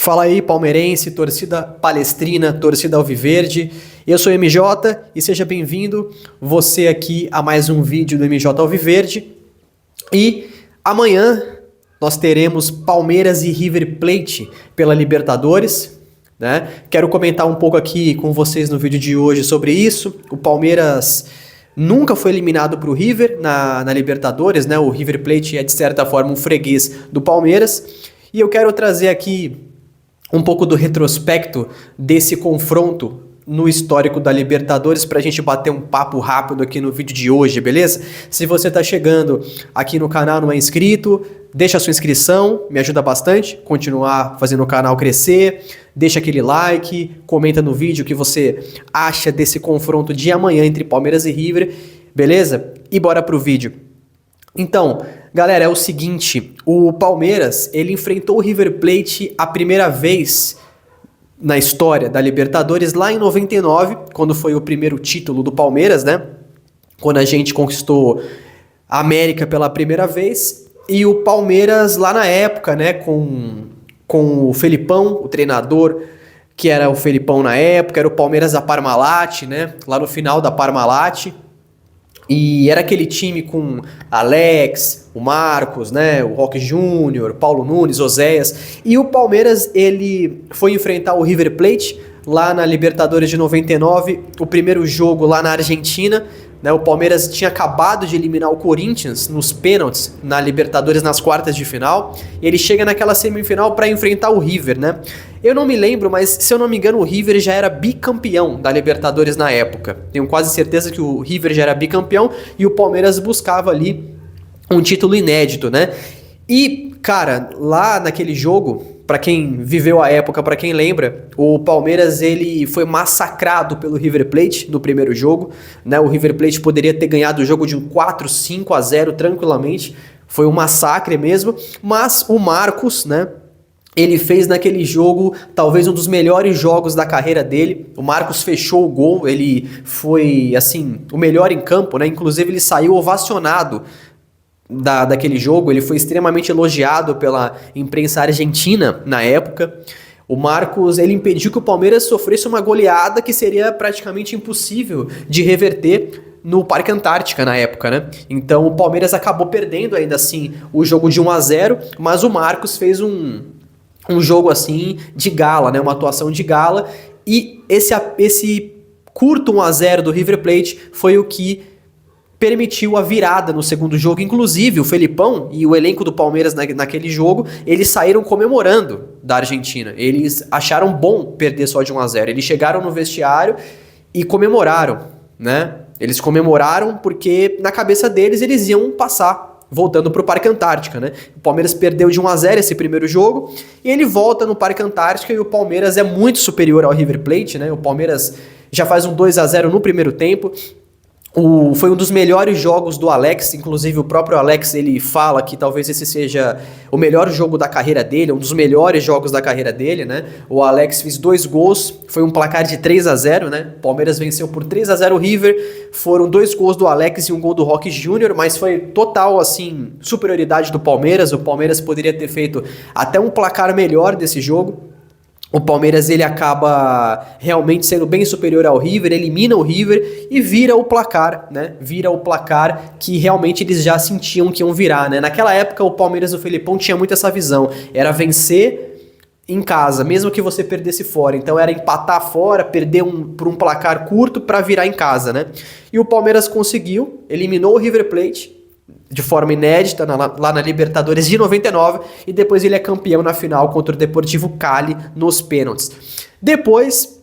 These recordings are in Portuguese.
Fala aí, palmeirense, torcida palestrina, torcida alviverde. Eu sou o MJ e seja bem-vindo você aqui a mais um vídeo do MJ Alviverde. E amanhã nós teremos Palmeiras e River Plate pela Libertadores, né? Quero comentar um pouco aqui com vocês no vídeo de hoje sobre isso. O Palmeiras nunca foi eliminado para o River na Libertadores, né? O River Plate é de certa forma um freguês do Palmeiras. E eu quero trazer aqui um pouco do retrospecto desse confronto no histórico da Libertadores para a gente bater um papo rápido aqui no vídeo de hoje, beleza? Se você está chegando aqui no canal, não é inscrito, deixa a sua inscrição, me ajuda bastante, continuar fazendo o canal crescer, deixa aquele like, comenta no vídeo o que você acha desse confronto de amanhã entre Palmeiras e River, beleza? E bora pro vídeo. Então, galera, é o seguinte, o Palmeiras, ele enfrentou o River Plate a primeira vez na história da Libertadores lá em 99, quando foi o primeiro título do Palmeiras, né? Quando a gente conquistou a América pela primeira vez, e o Palmeiras lá na época, né, com o Felipão, o treinador, que era o Felipão na época, era o Palmeiras da Parmalat, né? Lá no final da Parmalat. E era aquele time com Alex, o Marcos, né, o Roque Júnior, Paulo Nunes, Oséias. E o Palmeiras, ele foi enfrentar o River Plate lá na Libertadores de 99, o primeiro jogo lá na Argentina, né? O Palmeiras tinha acabado de eliminar o Corinthians nos pênaltis na Libertadores nas quartas de final. E ele chega naquela semifinal para enfrentar o River, né? Eu não me lembro, mas se eu não me engano o River já era bicampeão da Libertadores na época. Tenho quase certeza que o River já era bicampeão e o Palmeiras buscava ali um título inédito, né? E, cara, lá naquele jogo, para quem viveu a época, para quem lembra, o Palmeiras ele foi massacrado pelo River Plate no primeiro jogo, né? O River Plate poderia ter ganhado o jogo de um 4-5-0 tranquilamente, foi um massacre mesmo, mas o Marcos, né? Ele fez naquele jogo talvez um dos melhores jogos da carreira dele. O Marcos fechou o gol, ele foi assim o melhor em campo, né? Inclusive ele saiu ovacionado daquele jogo, ele foi extremamente elogiado pela imprensa argentina na época. O Marcos, ele impediu que o Palmeiras sofresse uma goleada que seria praticamente impossível de reverter no Parque Antártica na época, né? Então o Palmeiras acabou perdendo ainda assim o jogo de 1-0, mas o Marcos fez um jogo assim de gala, né? Uma atuação de gala, e esse curto 1-0 do River Plate foi o que permitiu a virada no segundo jogo. Inclusive o Felipão e o elenco do Palmeiras naquele jogo, eles saíram comemorando da Argentina, eles acharam bom perder só de 1-0, eles chegaram no vestiário e comemoraram, né? Eles comemoraram porque na cabeça deles eles iam passar, voltando para o Parque Antártica, né? O Palmeiras perdeu de 1-0 esse primeiro jogo, e ele volta no Parque Antártica e o Palmeiras é muito superior ao River Plate, né? O Palmeiras já faz um 2-0 no primeiro tempo. Foi um dos melhores jogos do Alex, inclusive o próprio Alex ele fala que talvez esse seja o melhor jogo da carreira dele, um dos melhores jogos da carreira dele, né? O Alex fez 2 gols, foi um placar de 3-0, né? O Palmeiras venceu por 3-0 o River, foram 2 gols do Alex e um gol do Roque Júnior, mas foi total, assim, superioridade do Palmeiras. O Palmeiras poderia ter feito até um placar melhor desse jogo. O Palmeiras ele acaba realmente sendo bem superior ao River, elimina o River e vira o placar, né? Vira o placar que realmente eles já sentiam que iam virar, né? Naquela época o Palmeiras do Felipão tinha muito essa visão, era vencer em casa, mesmo que você perdesse fora. Então era empatar fora, perder por um placar curto para virar em casa, né? E o Palmeiras conseguiu, eliminou o River Plate de forma inédita lá na Libertadores de 99, e depois ele é campeão na final contra o Deportivo Cali nos pênaltis. Depois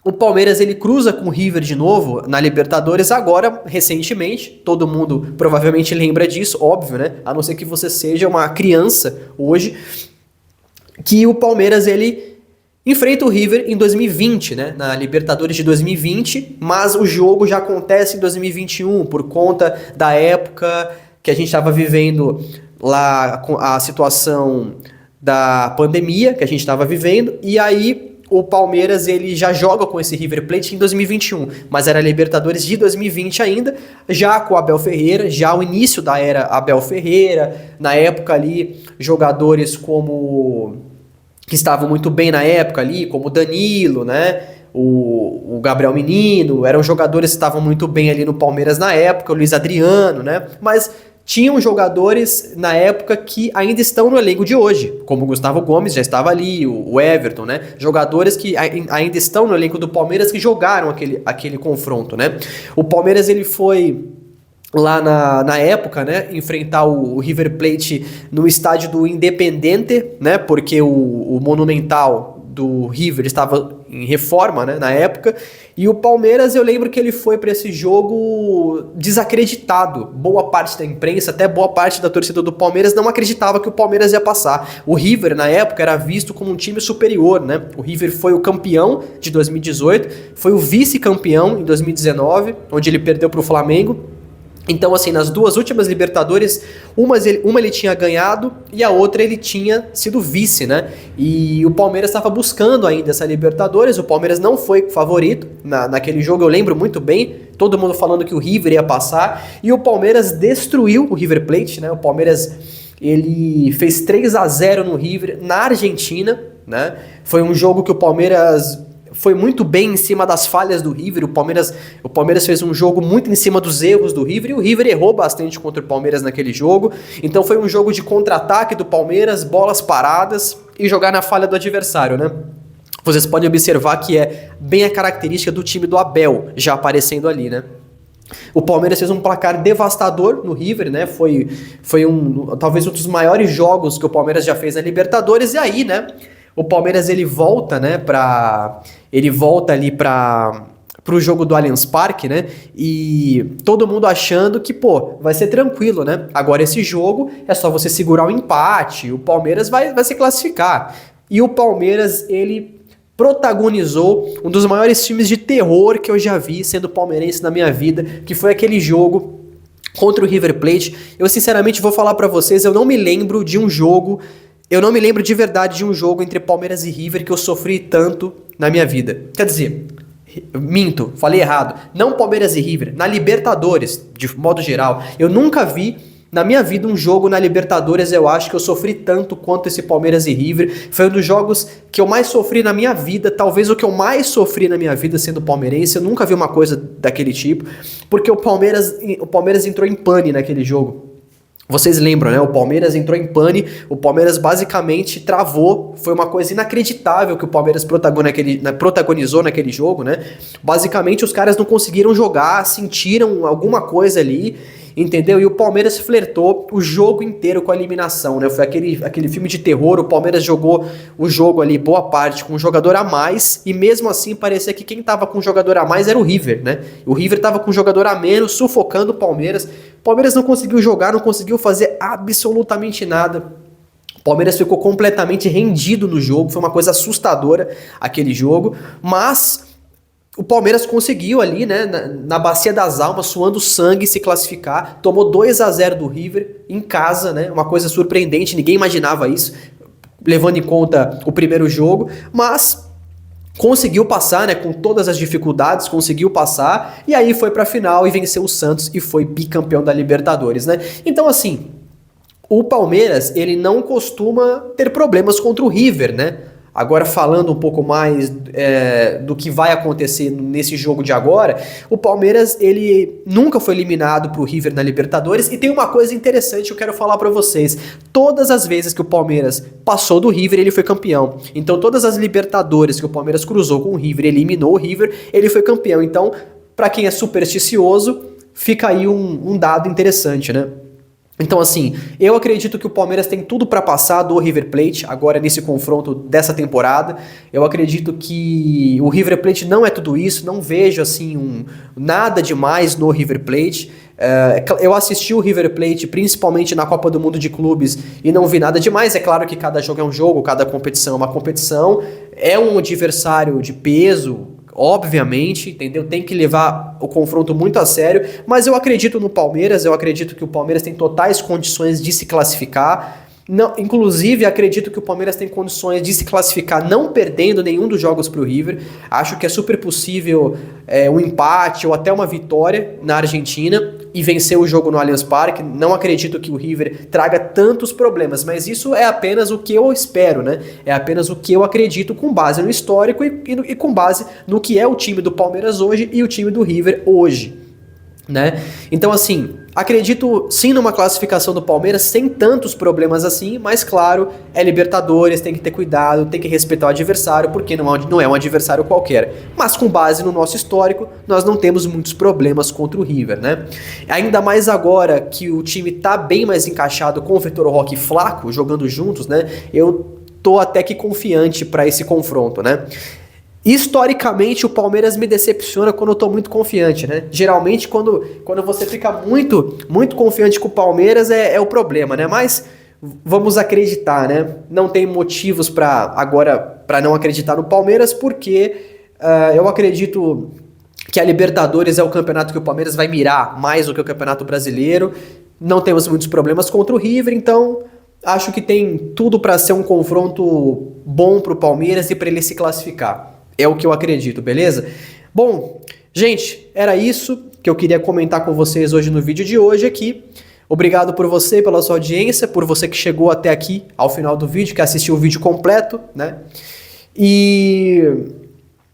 o Palmeiras ele cruza com o River de novo na Libertadores agora recentemente, todo mundo provavelmente lembra disso, óbvio, né? A não ser que você seja uma criança hoje, que o Palmeiras ele enfrenta o River em 2020, né, na Libertadores de 2020, mas o jogo já acontece em 2021 por conta da época que a gente estava vivendo lá, com a situação da pandemia que a gente estava vivendo, e aí o Palmeiras ele já joga com esse River Plate em 2021, mas era Libertadores de 2020 ainda, já com o Abel Ferreira, já o início da era Abel Ferreira, na época ali jogadores como que estavam muito bem na época ali, como o Danilo, né? O Gabriel Menino, eram jogadores que estavam muito bem ali no Palmeiras na época, o Luiz Adriano, né? Mas tinham jogadores na época que ainda estão no elenco de hoje, como o Gustavo Gomes já estava ali, o Everton, né? Jogadores que ainda estão no elenco do Palmeiras que jogaram aquele confronto, né? O Palmeiras, ele foi lá na época, né, enfrentar o River Plate no estádio do Independente, né, porque o Monumental do River estava em reforma, né, na época, e o Palmeiras, eu lembro que ele foi para esse jogo desacreditado. Boa parte da imprensa, até boa parte da torcida do Palmeiras não acreditava que o Palmeiras ia passar. O River, na época, era visto como um time superior, né? O River foi o campeão de 2018, foi o vice-campeão em 2019, onde ele perdeu para o Flamengo. Então, assim, nas duas últimas Libertadores, uma ele tinha ganhado e a outra ele tinha sido vice, né? E o Palmeiras estava buscando ainda essa Libertadores, o Palmeiras não foi favorito naquele jogo, eu lembro muito bem, todo mundo falando que o River ia passar, e o Palmeiras destruiu o River Plate, né? O Palmeiras, ele fez 3-0 no River, na Argentina, né? Foi um jogo que o Palmeiras foi muito bem em cima das falhas do River. O Palmeiras fez um jogo muito em cima dos erros do River, e o River errou bastante contra o Palmeiras naquele jogo. Então foi um jogo de contra-ataque do Palmeiras, bolas paradas e jogar na falha do adversário, né? Vocês podem observar que é bem a característica do time do Abel já aparecendo ali, né? O Palmeiras fez um placar devastador no River, né? Foi talvez um dos maiores jogos que o Palmeiras já fez na Libertadores. E aí, né, o Palmeiras, ele volta ali pro jogo do Allianz Parque, né? E todo mundo achando que, pô, vai ser tranquilo, né? Agora esse jogo é só você segurar o empate, o Palmeiras vai se classificar. E o Palmeiras, ele protagonizou um dos maiores filmes de terror que eu já vi sendo palmeirense na minha vida, que foi aquele jogo contra o River Plate. Eu sinceramente vou falar pra vocês, eu não me lembro de verdade de um jogo entre Palmeiras e River que eu sofri tanto na minha vida. Quer dizer, minto, falei errado. Não Palmeiras e River, na Libertadores, de modo geral. Eu nunca vi na minha vida um jogo na Libertadores, eu acho que eu sofri tanto quanto esse Palmeiras e River. Foi um dos jogos que eu mais sofri na minha vida, talvez o que eu mais sofri na minha vida sendo palmeirense. Eu nunca vi uma coisa daquele tipo, porque o Palmeiras entrou em pane naquele jogo. Vocês lembram, né? O Palmeiras entrou em pane, o Palmeiras basicamente travou, foi uma coisa inacreditável que o Palmeiras protagonizou naquele jogo, né? Basicamente os caras não conseguiram jogar, sentiram alguma coisa ali, entendeu? E o Palmeiras flertou o jogo inteiro com a eliminação, né? Foi aquele filme de terror. O Palmeiras jogou o jogo ali, boa parte, com um jogador a mais, e mesmo assim parecia que quem tava com um jogador a mais era o River, né? O River tava com um jogador a menos, sufocando o Palmeiras. O Palmeiras não conseguiu jogar, não conseguiu fazer absolutamente nada. O Palmeiras ficou completamente rendido no jogo, foi uma coisa assustadora aquele jogo, mas o Palmeiras conseguiu ali, né, na Bacia das Almas, suando sangue, se classificar. Tomou 2-0 do River em casa, né, uma coisa surpreendente, ninguém imaginava isso, levando em conta o primeiro jogo, mas conseguiu passar, né, com todas as dificuldades, conseguiu passar, e aí foi pra final e venceu o Santos e foi bicampeão da Libertadores, né. Então, assim, o Palmeiras, ele não costuma ter problemas contra o River, né. Agora, falando um pouco mais do que vai acontecer nesse jogo de agora, o Palmeiras, ele nunca foi eliminado pro River na Libertadores, e tem uma coisa interessante que eu quero falar pra vocês. Todas as vezes que o Palmeiras passou do River, ele foi campeão. Então, todas as Libertadores que o Palmeiras cruzou com o River, eliminou o River, ele foi campeão. Então, pra quem é supersticioso, fica aí um dado interessante, né? Então, assim, eu acredito que o Palmeiras tem tudo para passar do River Plate agora nesse confronto dessa temporada. Eu acredito que o River Plate não é tudo isso, não vejo, assim, nada demais no River Plate. Eu assisti o River Plate principalmente na Copa do Mundo de Clubes e não vi nada demais. É claro que cada jogo é um jogo, cada competição é uma competição, é um adversário de peso, obviamente, entendeu? Tem que levar o confronto muito a sério, mas eu acredito no Palmeiras, eu acredito que o Palmeiras tem totais condições de se classificar. Não, inclusive, acredito que o Palmeiras tem condições de se classificar não perdendo nenhum dos jogos para o River. Acho que é super possível um empate ou até uma vitória na Argentina e vencer o jogo no Allianz Parque. Não acredito que o River traga tantos problemas, mas isso é apenas o que eu espero, né? É apenas o que eu acredito com base no histórico e com base no que é o time do Palmeiras hoje e o time do River hoje, né? Então, assim, acredito sim numa classificação do Palmeiras sem tantos problemas assim, mas claro, é Libertadores, tem que ter cuidado, tem que respeitar o adversário, porque não é um adversário qualquer. Mas com base no nosso histórico, nós não temos muitos problemas contra o River, né? Ainda mais agora que o time tá bem mais encaixado com o Vitor Roque e Flaco jogando juntos, né? Eu tô até que confiante para esse confronto, né? Historicamente, o Palmeiras me decepciona quando eu tô muito confiante, né? Geralmente, quando você fica muito confiante com o Palmeiras, é o problema, né? Mas vamos acreditar, né? Não tem motivos para não acreditar no Palmeiras, porque eu acredito que a Libertadores é o campeonato que o Palmeiras vai mirar mais do que o Campeonato Brasileiro. Não temos muitos problemas contra o River, então acho que tem tudo para ser um confronto bom pro Palmeiras e para ele se classificar. É o que eu acredito, beleza? Bom, gente, era isso que eu queria comentar com vocês hoje no vídeo de hoje aqui. Obrigado por você, pela sua audiência, por você que chegou até aqui, ao final do vídeo, que assistiu o vídeo completo, né? E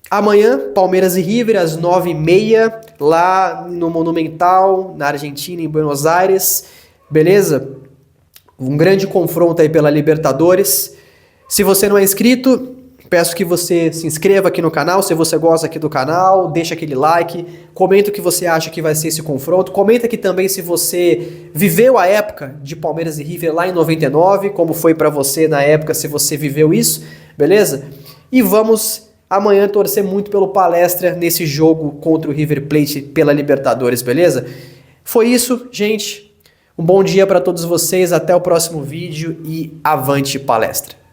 amanhã, Palmeiras e River, às 9h30, lá no Monumental, na Argentina, em Buenos Aires, beleza? Um grande confronto aí pela Libertadores. Se você não é inscrito, peço que você se inscreva aqui no canal, se você gosta aqui do canal, deixa aquele like, comenta o que você acha que vai ser esse confronto, comenta aqui também se você viveu a época de Palmeiras e River lá em 99, como foi pra você na época, se você viveu isso, beleza? E vamos amanhã torcer muito pelo Palestra nesse jogo contra o River Plate pela Libertadores, beleza? Foi isso, gente. Um bom dia para todos vocês, até o próximo vídeo e avante Palestra!